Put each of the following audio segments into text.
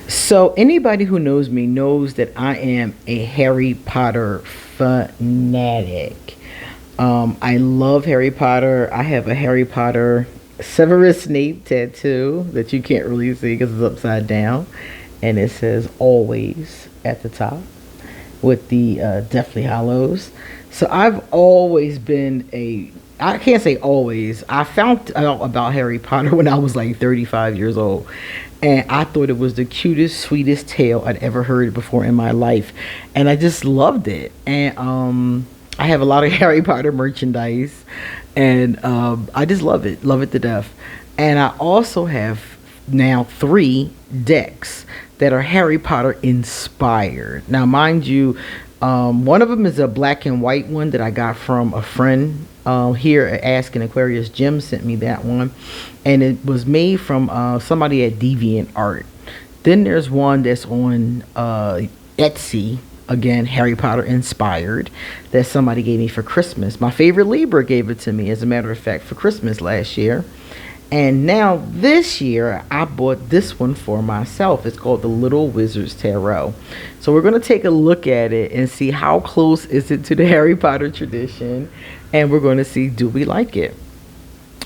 So anybody who knows me knows that I am a Harry Potter fanatic. I love Harry Potter. I have a Harry Potter Severus Snape tattoo that you can't really see because it's upside down, and it says "always" at the top with the Deathly Hallows. So I've always been a I can't say always. I found out about Harry Potter when I was like 35 years old. And I thought it was the cutest, sweetest tale I'd ever heard before in my life. And I just loved it. And I have a lot of Harry Potter merchandise. And I just love it. Love it to death. And I also have now 3 decks that are Harry Potter inspired. Now, mind you, one of them is a black and white one that I got from a friend here at Ask an Aquarius. Jim sent me that one, and it was made from somebody at Deviant Art. Then there's one that's on Etsy, again Harry Potter inspired, that somebody gave me for Christmas. My favorite Libra gave it to me, as a matter of fact, for Christmas last year. And now this year, I bought this one for myself. It's called the Little Wizard's Tarot. So we're going to take a look at it and see how close is it to the Harry Potter tradition. And we're going to see, do we like it?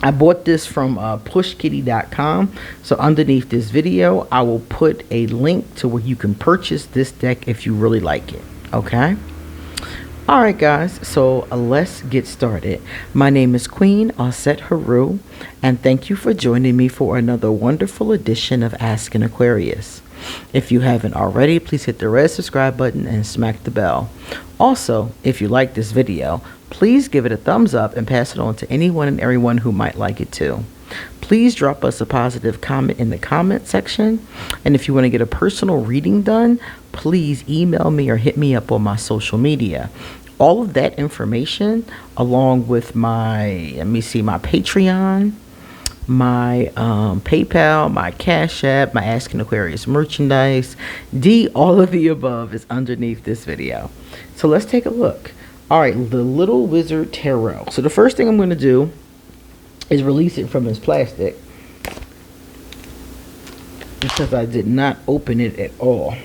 I bought this from pushkitty.com. So underneath this video, I will put a link to where you can purchase this deck if you really like it. Okay? Alright guys, so let's get started. My name is QueenAusetHeru, and thank you for joining me for another wonderful edition of Ask an Aquarius. If you haven't already, please hit the red subscribe button and smack the bell. Also, if you like this video, please give it a thumbs up and pass it on to anyone and everyone who might like it too. Please drop us a positive comment in the comment section. And if you want to get a personal reading done, please email me or hit me up on my social media. All of that information, along with my, my Patreon, my PayPal, my Cashapp, my Ask an Aquarius merchandise, all of the above is underneath this video. So let's take a look. All right, the Little Wizard Tarot. So the first thing I'm going to do is release it from its plastic, because I did not open it at all.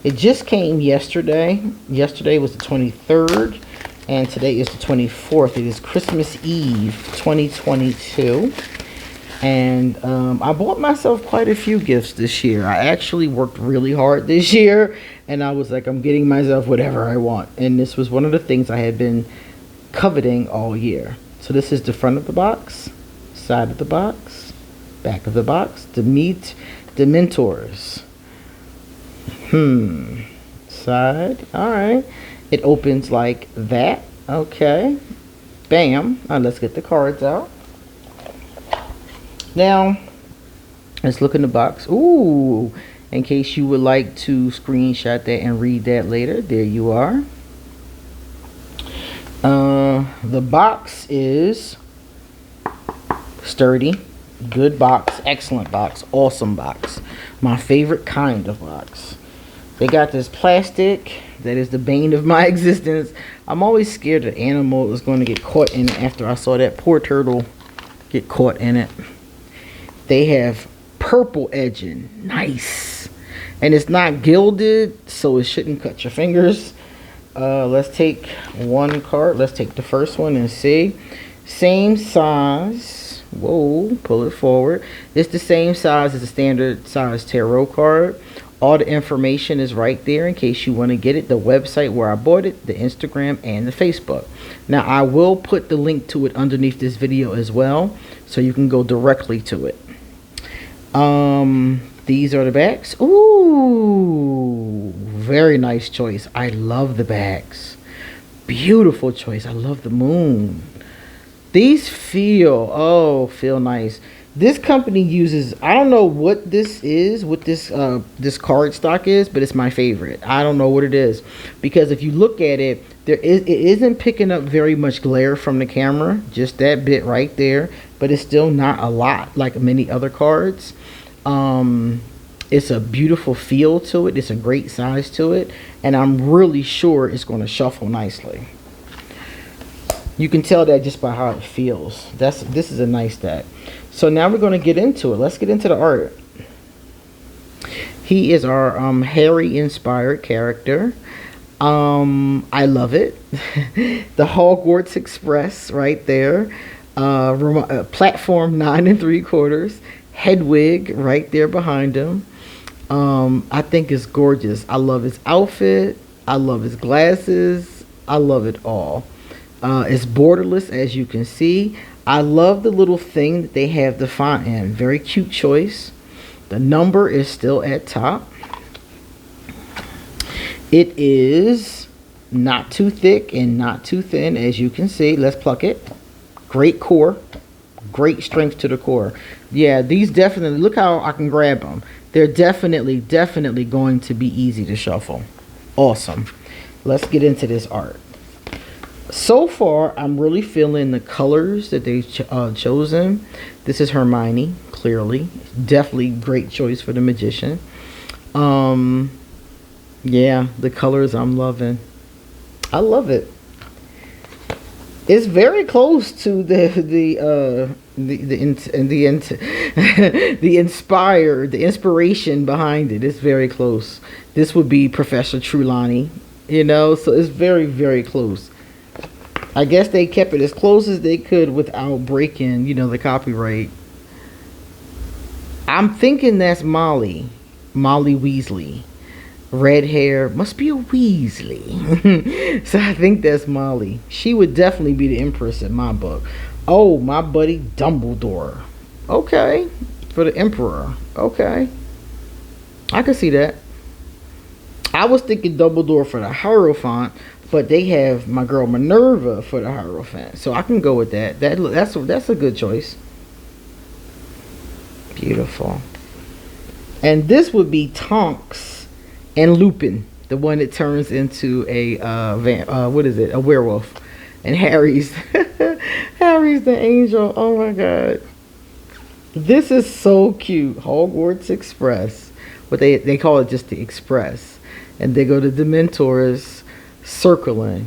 It just came yesterday. Yesterday was the 23rd, and today is the 24th. It is Christmas Eve 2022. And I bought myself quite a few gifts this year. I actually worked really hard this year, and I was like, I'm getting myself whatever I want. And this was one of the things I had been coveting all year. So this is the front of the box, side of the box, back of the box, to meet the mentors. Side. All right. It opens like that. Okay. Bam. All right, let's get the cards out. Now, let's look in the box. Ooh, in case you would like to screenshot that and read that later. There you are. The box is sturdy. Good box. Excellent box. Awesome box. My favorite kind of box. They got this plastic that is the bane of my existence. I'm always scared an animal is going to get caught in it after I saw that poor turtle get caught in it. They have purple edging. Nice. And it's not gilded, so it shouldn't cut your fingers. Let's take one card. Let's take the first one and see. Same size. Whoa, pull it forward. It's the same size as a standard size tarot card. All the information is right there in case you want to get it. The website where I bought it, the Instagram, and the Facebook. Now, I will put the link to it underneath this video as well, so you can go directly to it. These are the backs. Ooh, very nice choice. I love the backs. Beautiful choice. I love the moon. These feel nice. This company uses, I don't know what this is, what this this card stock is, but it's my favorite. I don't know what it is, because if you look at it, it isn't picking up very much glare from the camera, just that bit right there, but it's still not a lot like many other cards. It's a beautiful feel to it. It's a great size to it, and I'm really sure it's going to shuffle nicely. You can tell that just by how it feels. This is a nice deck. So now we're going to get into it. Let's get into the art. He is our Harry inspired character. I love it. The Hogwarts Express right there. Platform 9 3/4. Hedwig right there behind him. I think it's gorgeous. I love his outfit. I love his glasses. I love it all. It's borderless, as you can see. I love the little thing that they have the font in. Very cute choice. The number is still at top. It is not too thick and not too thin, as you can see. Let's pluck it. Great core. Great strength to the core. Yeah, these definitely, look how I can grab them. They're definitely going to be easy to shuffle. Awesome. Let's get into this art. So far, I'm really feeling the colors that they've chosen. This is Hermione, clearly. Definitely great choice for the magician. Yeah, the colors I'm loving. I love it. It's very close to the inspiration behind it. It's very close. This would be Professor Trelawney, you know, so it's very close. I guess they kept it as close as they could without breaking, you know, the copyright. I'm thinking that's Molly Weasley. Red hair, must be a Weasley. So I think that's Molly. She would definitely be the Empress in my book. Oh, my buddy Dumbledore. Okay, for the Emperor. Okay, I can see that. I was thinking Dumbledore for the Hierophant, but they have my girl Minerva for the Hierophant, so I can go with that. That's a good choice. Beautiful. And this would be Tonks and Lupin, the one that turns into a a werewolf. And Harry's Harry's the angel. Oh my god, this is so cute. Hogwarts Express, but they call it just the Express, and they go to Dementors circling.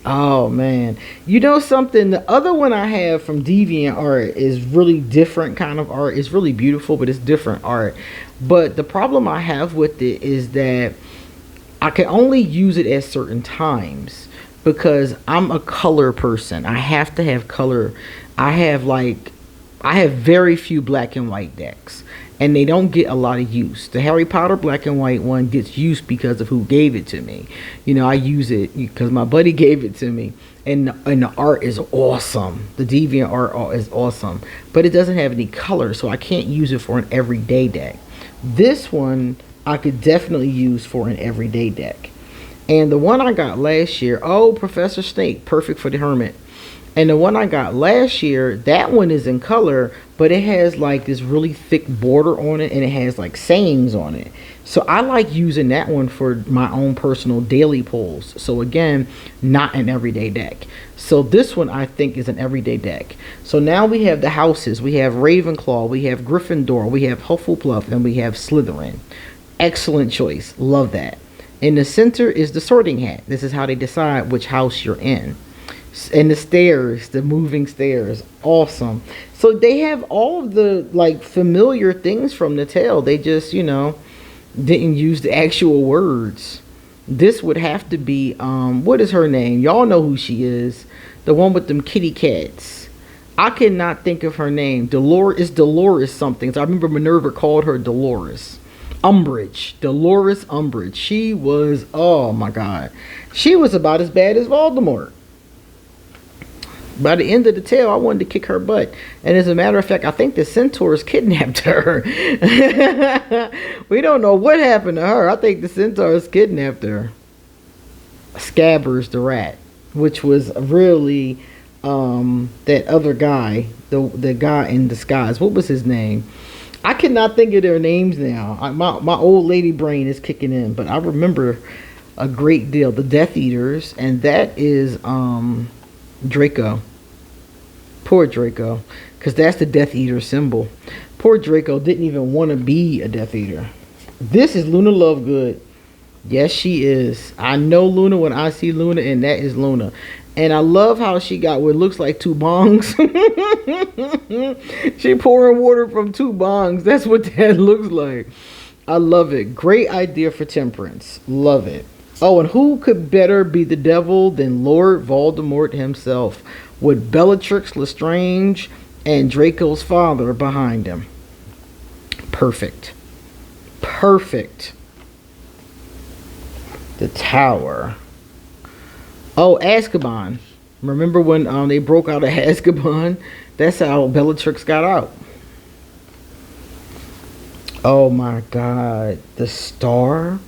Oh man, you know something, the other one I have from DeviantArt is really different kind of art. It's really beautiful, but it's different art. But the problem I have with it is that I can only use it at certain times because I'm a color person. I have to have color. I have very few black and white decks, and they don't get a lot of use. The Harry Potter black and white one gets use because of who gave it to me. You know, I use it because my buddy gave it to me, and the art is awesome. The Deviant art is awesome, but it doesn't have any color, so I can't use it for an everyday deck. This one I could definitely use for an everyday deck. And the one I got last year, oh, Professor Snape, perfect for the Hermit. And the one I got last year, that one is in color, but it has like this really thick border on it, and it has like sayings on it. So I like using that one for my own personal daily pulls. So again, not an everyday deck. So this one I think is an everyday deck. So now we have the houses. We have Ravenclaw, we have Gryffindor, we have Hufflepuff, and we have Slytherin. Excellent choice. Love that. In the center is the sorting hat. This is how they decide which house you're in. And the stairs, the moving stairs, awesome. So they have all of the like familiar things from the tale. They just, you know, didn't use the actual words. This would have to be what is her name? Y'all know who she is. The one with them kitty cats. I cannot think of her name. Dolores something. So I remember Minerva called her Dolores Umbridge. Dolores Umbridge. She was, oh my god, she was about as bad as Voldemort. By the end of the tale, I wanted to kick her butt. And as a matter of fact, I think the centaurs kidnapped her. We don't know what happened to her. I think the centaurs kidnapped her. Scabbers the rat, which was really that other guy, the guy in disguise. What was his name? I cannot think of their names now. My old lady brain is kicking in, but I remember a great deal. The Death Eaters, and that is Draco. Poor Draco, because that's the Death Eater symbol. Poor Draco didn't even want to be a Death Eater. This is Luna Lovegood. Yes, she is. I know Luna when I see Luna, and that is Luna. And I love how she got what looks like two bongs. She pouring water from two bongs. That's what that looks like. I love it. Great idea for Temperance. Love it. Oh, and who could better be the devil than Lord Voldemort himself, with Bellatrix Lestrange and Draco's father behind him? Perfect. Perfect. The Tower. Oh, Azkaban. Remember when they broke out of Azkaban? That's how Bellatrix got out. Oh my God. The star.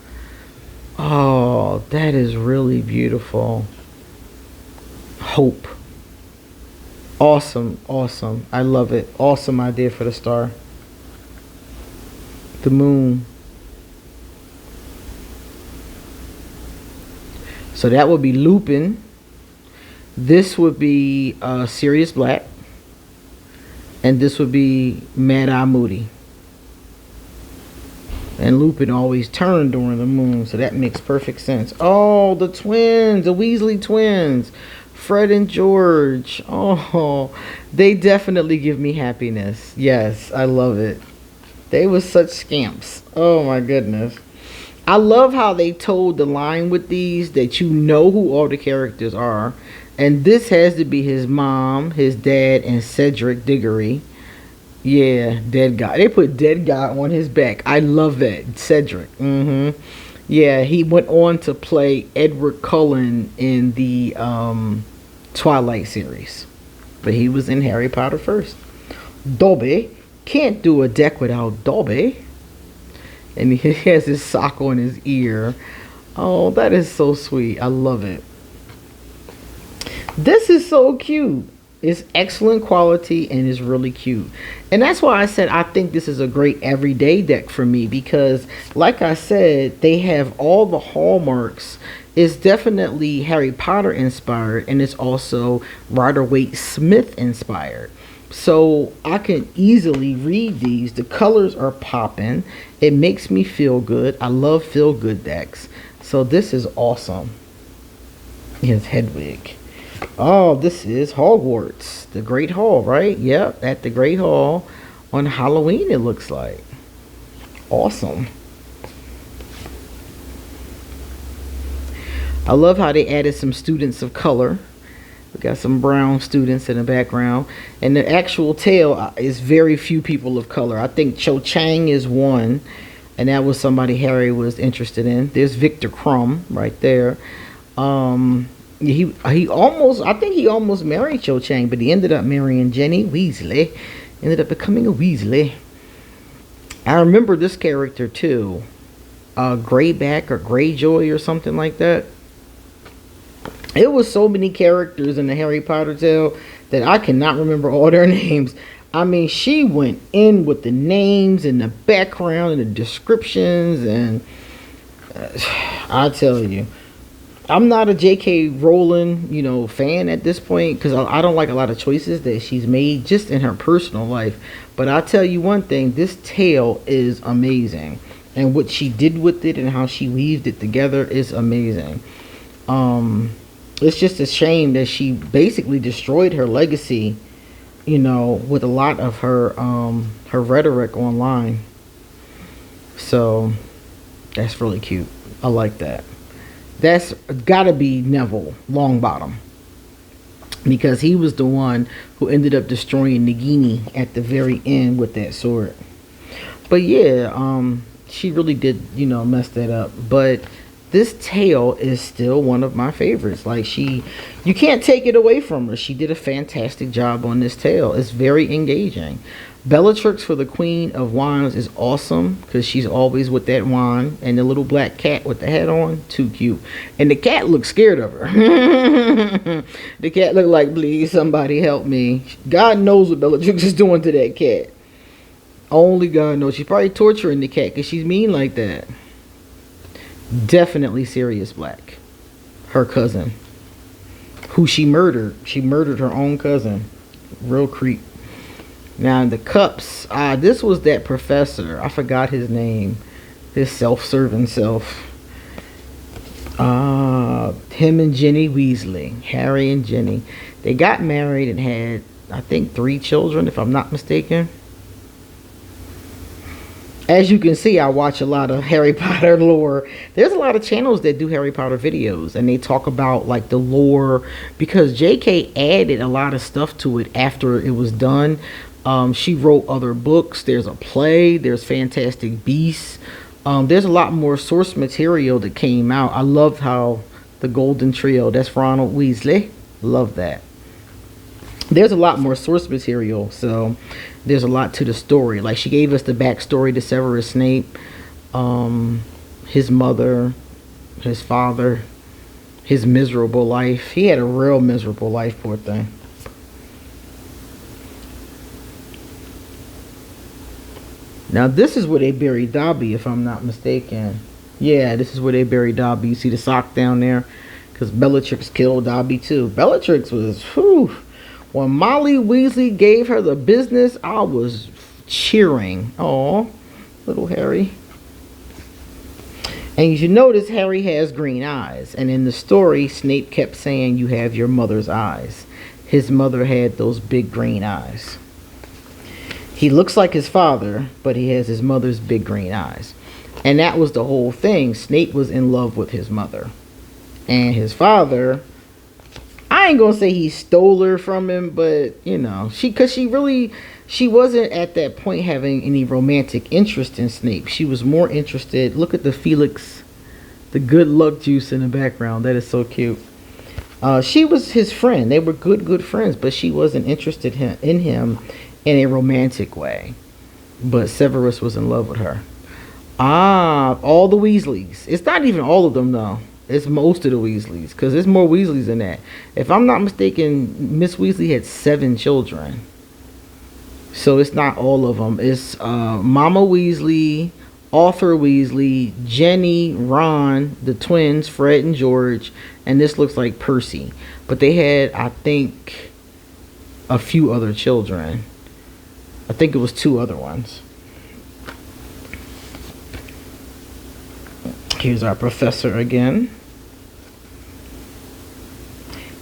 Oh, that is really beautiful. Hope. Awesome. Awesome. I love it. Awesome idea for the star. The moon. So that would be Lupin. This would be Sirius Black. And this would be Mad Eye Moody. And Lupin always turned during the moon, so that makes perfect sense. Oh, the twins, the Weasley twins, Fred and George. Oh, they definitely give me happiness. Yes, I love it. They were such scamps. Oh my goodness. I love how they told the line with these that you know who all the characters are. And this has to be his mom, his dad, and Cedric Diggory. Yeah, dead guy. They put dead guy on his back. I love that. Cedric. Yeah, he went on to play Edward Cullen in the Twilight series. But he was in Harry Potter first. Dobby. Can't do a deck without Dobby. And he has his sock on his ear. Oh, that is so sweet. I love it. This is so cute. It's excellent quality and is really cute. And that's why I said I think this is a great everyday deck for me, because like I said, they have all the hallmarks. It's definitely Harry Potter inspired, and it's also Rider-Waite-Smith inspired. So I can easily read these. The colors are popping. It makes me feel good. I love feel good decks. So this is awesome. Here's Hedwig. Oh, this is Hogwarts, the Great Hall, right? Yep, at the Great Hall on Halloween, it looks like. Awesome. I love how they added some students of color. We got some brown students in the background. And the actual tail is very few people of color. I think Cho Chang is one, and that was somebody Harry was interested in. There's Victor Crumb right there. He almost, I think he almost married Cho Chang, but he ended up marrying Jenny Weasley. Ended up becoming a Weasley. I remember this character too. Greyback or Greyjoy or something like that. It was so many characters in the Harry Potter tale that I cannot remember all their names. I mean, she went in with the names and the background and the descriptions, and I tell you, I'm not a J.K. Rowling, fan at this point, because I don't like a lot of choices that she's made just in her personal life. But I'll tell you one thing, this tale is amazing. And what she did with it and how she weaved it together is amazing. It's just a shame that she basically destroyed her legacy, with a lot of her rhetoric online. So that's really cute. I like that. That's gotta be Neville Longbottom, because he was the one who ended up destroying Nagini at the very end with that sword. But yeah, she really did, mess that up. But this tale is still one of my favorites. Like, you can't take it away from her. She did a fantastic job on this tale. It's very engaging. Bellatrix for the Queen of Wands is awesome, because she's always with that wand, and the little black cat with the hat on, too cute. And the cat looks scared of her. The cat looked like, please somebody help me. God knows what Bellatrix is doing to that cat. Only God knows. She's probably torturing the cat because she's mean like that. Definitely Sirius Black, her cousin, who she murdered. She murdered her own cousin. Real creep. Now the cups, this was that professor. I forgot his name. His self-serving self. Him and Jenny Weasley. Harry and Jenny. They got married and had, I think, 3 children, if I'm not mistaken. As you can see, I watch a lot of Harry Potter lore. There's a lot of channels that do Harry Potter videos, and they talk about like the lore, because JK added a lot of stuff to it after it was done. She wrote other books. There's a play. There's Fantastic Beasts. There's a lot more source material that came out. I loved how the Golden Trio, that's Ronald Weasley. Love that. There's a lot more source material, so there's a lot to the story. Like, she gave us the backstory to Severus Snape, his mother, his father, his miserable life. He had a real miserable life, poor thing. Now, this is where they buried Dobby, if I'm not mistaken. Yeah, this is where they buried Dobby. You see the sock down there? Because Bellatrix killed Dobby, too. Bellatrix was, whew. When Molly Weasley gave her the business, I was cheering. Aw, little Harry. And you should notice Harry has green eyes. And in the story, Snape kept saying, you have your mother's eyes. His mother had those big green eyes. He looks like his father, but he has his mother's big green eyes. And that was the whole thing. Snape was in love with his mother. And his father, I ain't gonna say he stole her from him, but you know, she wasn't at that point having any romantic interest in Snape. She was more interested. Look at the Felix, the good luck juice in the background. That is so cute. She was his friend. They were good friends, but she wasn't interested in him in a romantic way. But Severus was in love with her. All the Weasleys. It's not even all of them though. It's most of the Weasleys, because there's more Weasleys than that. If I'm not mistaken, Miss Weasley had 7 children. So it's not all of them. It's Mama Weasley, Arthur Weasley, Jenny, Ron, the twins, Fred and George, and this looks like Percy. But they had, I think, a few other children. I think it was 2 other ones. Here's our professor again.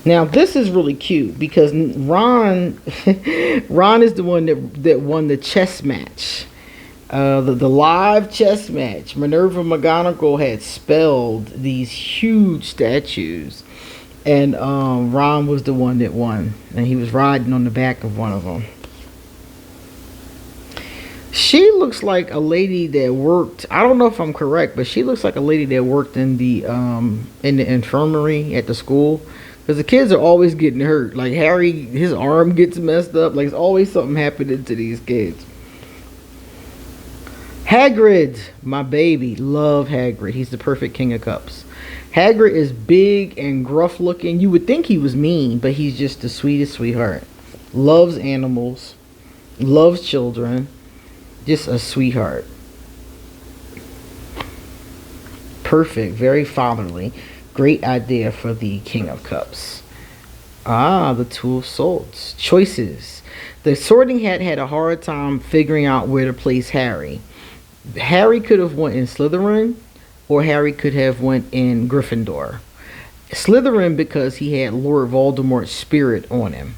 Now this is really cute because Ron is the one that won the chess match. The live chess match. Minerva McGonagall had spelled these huge statues, and Ron was the one that won, and he was riding on the back of one of them. She looks like a lady that worked, I don't know if I'm correct, but she looks like a lady that worked in the infirmary at the school. Because the kids are always getting hurt. Like Harry, his arm gets messed up. Like, it's always something happening to these kids. Hagrid, my baby. Love Hagrid. He's the perfect King of Cups. Hagrid is big and gruff looking. You would think he was mean, but he's just the sweetest sweetheart. Loves animals. Loves children. Just a sweetheart. Perfect. Very fatherly. Great idea for the King of Cups. The Two of Swords. Choices. The Sorting Hat had a hard time figuring out where to place Harry. Harry could have went in Slytherin, or Harry could have went in Gryffindor. Slytherin because he had Lord Voldemort's spirit on him.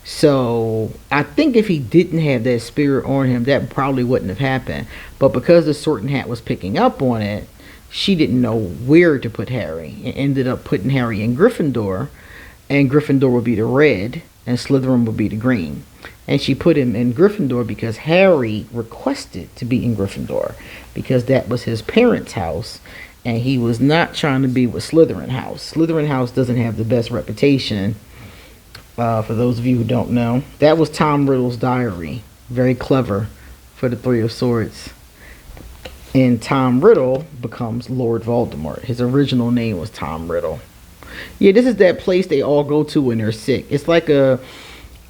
So I think if he didn't have that spirit on him, that probably wouldn't have happened. But because the Sorting Hat was picking up on it, she didn't know where to put Harry, and ended up putting Harry in Gryffindor, and Gryffindor would be the red and Slytherin would be the green. And she put him in Gryffindor because Harry requested to be in Gryffindor, because that was his parents' house and he was not trying to be with Slytherin house. Slytherin house doesn't have the best reputation. For those of you who don't know, that was Tom Riddle's diary. Very clever for the Three of Swords. And Tom Riddle becomes Lord Voldemort. His original name was Tom Riddle. Yeah, this is that place they all go to when they're sick. It's like a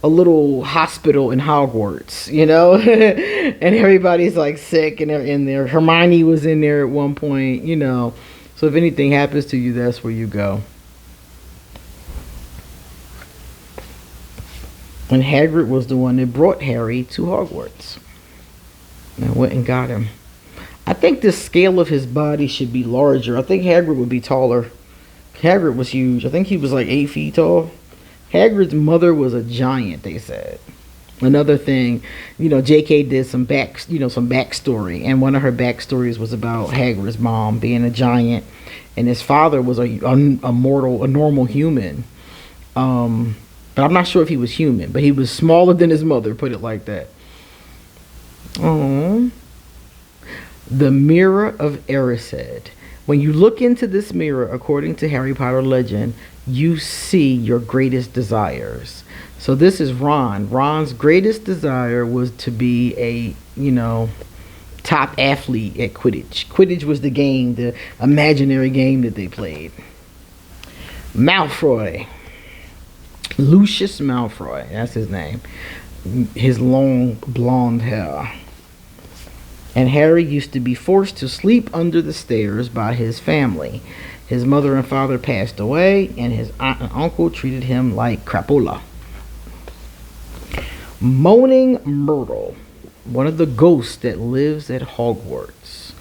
little hospital in Hogwarts, you know? And everybody's like sick and they're in there. Hermione was in there at one point, you know. So if anything happens to you, that's where you go. And Hagrid was the one that brought Harry to Hogwarts. And went and got him. I think the scale of his body should be larger. I think Hagrid would be taller. Hagrid was huge. I think he was like 8 feet tall. Hagrid's mother was a giant, they said. Another thing, JK did some some backstory, and one of her backstories was about Hagrid's mom being a giant, and his father was a normal human. But I'm not sure if he was human, but he was smaller than his mother, put it like that. Oh, the Mirror of Erised. When you look into this mirror, according to Harry Potter legend, you see your greatest desires. So this is Ron. Ron's greatest desire was to be a, top athlete at Quidditch. Quidditch was the game, the imaginary game that they played. Malfoy. Lucius Malfoy, that's his name. His long blonde hair. And Harry used to be forced to sleep under the stairs by his family. His mother and father passed away, and his aunt and uncle treated him like crapola. Moaning Myrtle, one of the ghosts that lives at Hogwarts.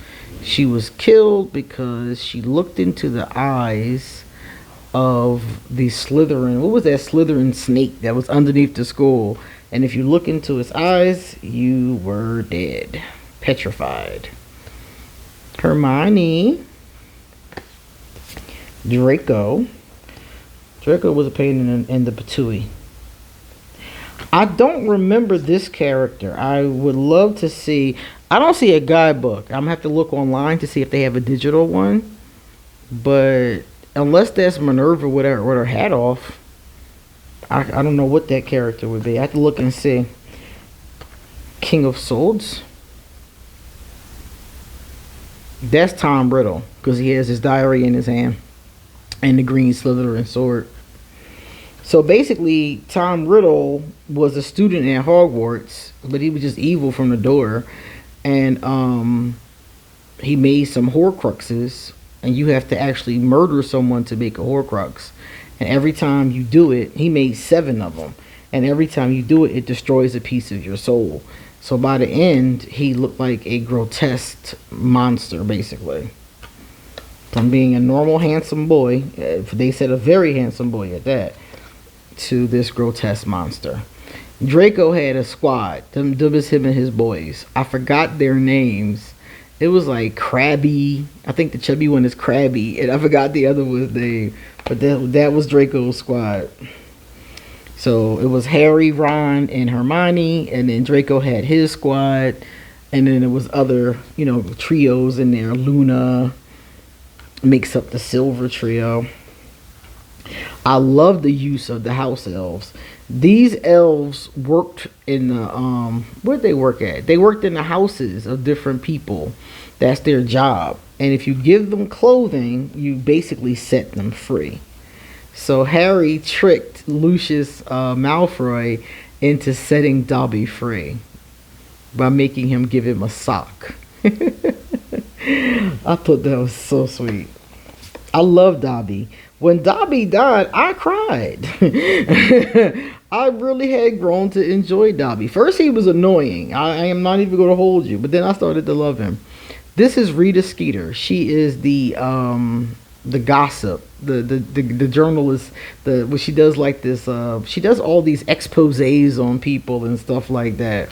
She was killed because she looked into the eyes of the Slytherin. What was that Slytherin snake that was underneath the school? And if you look into its eyes, you were dead. Petrified. Hermione. Draco. Draco was a pain in the patooey. I don't remember this character. I would love to see. I don't see a guidebook. I'm gonna have to look online to see if they have a digital one. But unless that's Minerva with her hat off, I don't know what that character would be. I have to look and see. King of Swords. That's Tom Riddle, because he has his diary in his hand and the green Slytherin sword. So basically, Tom Riddle was a student at Hogwarts, but he was just evil from the door. And he made some Horcruxes, and you have to actually murder someone to make a Horcrux. And every time you do it, he made 7 of them. And every time you do it, it destroys a piece of your soul. So by the end, he looked like a grotesque monster, basically. From being a normal, handsome boy, they said a very handsome boy at that, to this grotesque monster. Draco had a squad. Them was him and his boys. I forgot their names. It was like Krabby. I think the chubby one is Krabby, and I forgot the other one's name. But that was Draco's squad. So it was Harry, Ron, and Hermione, and then Draco had his squad, and then there was other, trios in there. Luna makes up the Silver Trio. I love the use of the house elves. These elves worked in the where'd they work at? They worked in the houses of different people. That's their job. And if you give them clothing, you basically set them free. So Harry tricked Lucius Malfoy into setting Dobby free by making him give him a sock. I thought that was so sweet. I love Dobby. When Dobby died, I cried. I really had grown to enjoy Dobby. First, he was annoying. I am not even going to hold you. But then I started to love him. This is Rita Skeeter. She is the gossip, the journalist. What she does like this. She does all these exposés on people and stuff like that.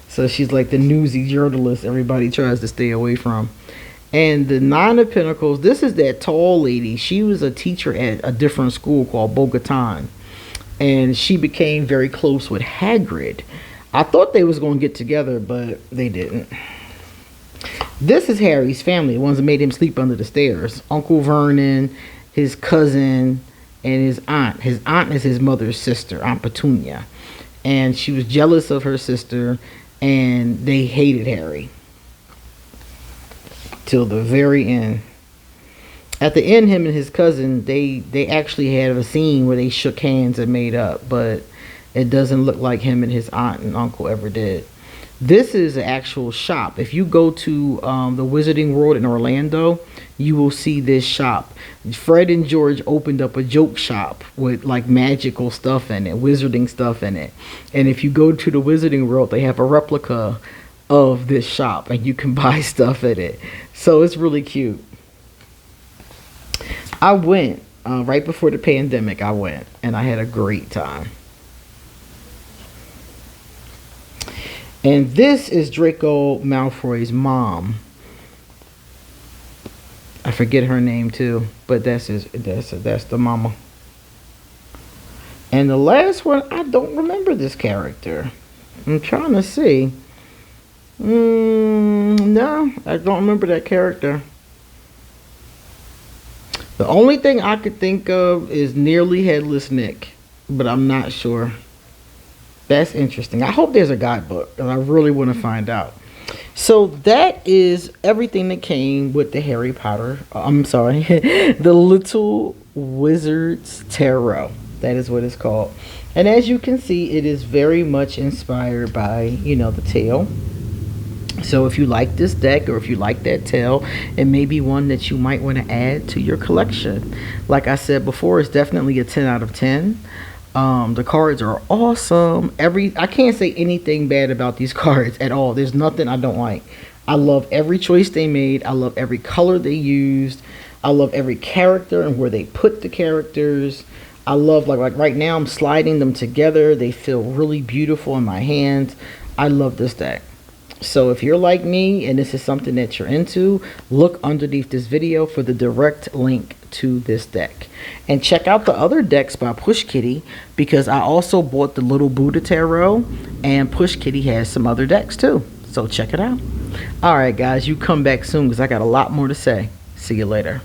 So she's like the newsy journalist everybody tries to stay away from. And the Nine of Pentacles, this is that tall lady. She was a teacher at a different school called Bo-Katan. And she became very close with Hagrid. I thought they was going to get together, but they didn't. This is Harry's family, the ones that made him sleep under the stairs. Uncle Vernon, his cousin, and his aunt. His aunt is his mother's sister, Aunt Petunia. And she was jealous of her sister, and they hated Harry. Till the very end. At the end, him and his cousin, they actually had a scene where they shook hands and made up, but it doesn't look like him and his aunt and uncle ever did. This is an actual shop. If you go to the Wizarding World in Orlando, you will see this shop. Fred and George opened up a joke shop with like magical stuff in it, wizarding stuff in it. And if you go to the Wizarding World, they have a replica of this shop and you can buy stuff in it. So it's really cute. I went right before the pandemic. I went and I had a great time. And this is Draco Malfoy's mom. I forget her name too, but that's the mama. And the last one, I don't remember this character. I'm trying to see. No, I don't remember that character. The only thing I could think of is Nearly Headless Nick, but I'm not sure. That's interesting. I hope there's a guidebook, and I really want to find out. So that is everything that came with the Harry Potter. I'm sorry, the Little Wizard's Tarot. That is what it's called. And as you can see, it is very much inspired by, you know, the tale. So if you like this deck, or if you like that tale, it may be one that you might want to add to your collection. Like I said before, it's definitely a 10 out of 10. The cards are awesome. I can't say anything bad about these cards at all. There's nothing I don't like. I love every choice they made. I love every color they used. I love every character and where they put the characters. I love, like right now I'm sliding them together. They feel really beautiful in my hands. I love this deck. So if you're like me and this is something that you're into, look underneath this video for the direct link to this deck. And check out the other decks by Push Kitty, because I also bought the Little Buddha Tarot, and Push Kitty has some other decks too. So check it out. Alright guys, you come back soon because I got a lot more to say. See you later.